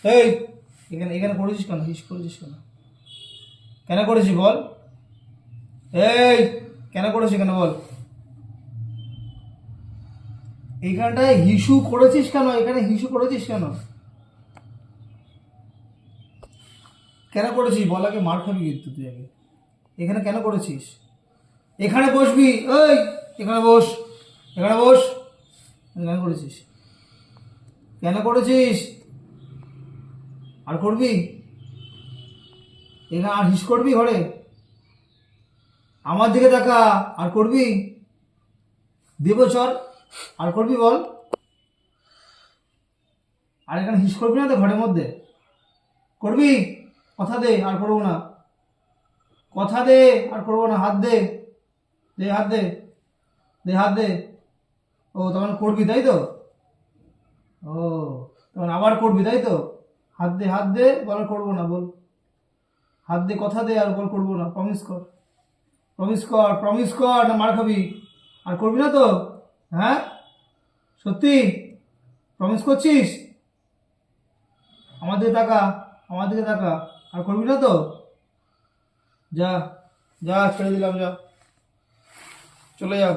এই, এখানে এখানে করেছিস কেন? হিস করেছিস কেন? কেন করেছিস বল? এই, কেন করেছিস কেন বল? এখানটায় হিসু করেছিস কেন? এখানে হিসু করেছিস কেন? কেন করেছিস বল? আগে মার খাবি কিন্তু তুই আগে। এখানে কেন করেছিস? এখানে বসবি। এই, এখানে বস। এখানে বস। কেন করেছিস? কেন করেছিস? আর করবি? এখানে আর হিস করবি ঘরে? আমার দিকে তাকা। আর করবি? দেব চর। আর করবি বল? আর এখানে হিস করবি না তো ঘরের মধ্যে? করবি? কথা দে আর করবো না। কথা দে আর করবো না। হাত দে। দে হাত দে। দে হাত দে। ও তখন করবি তাই তো? ও, তখন আবার করবি তাই তো? হাত দে, হাত দে, বল আর করবো না বল। হাত দে, কথা দে, আর বল করবো না। প্রমিস কর। প্রমিস কর, প্রমিস কর, না মার খাবি। আর করবি না তো? হ্যাঁ, সত্যি প্রমিস করছিস? আমার দিকে তাকা। আমার দিকে তাকা। আর করবি না তো? যা, যা, ছেড়ে দিলাম, যা, চলে যাও।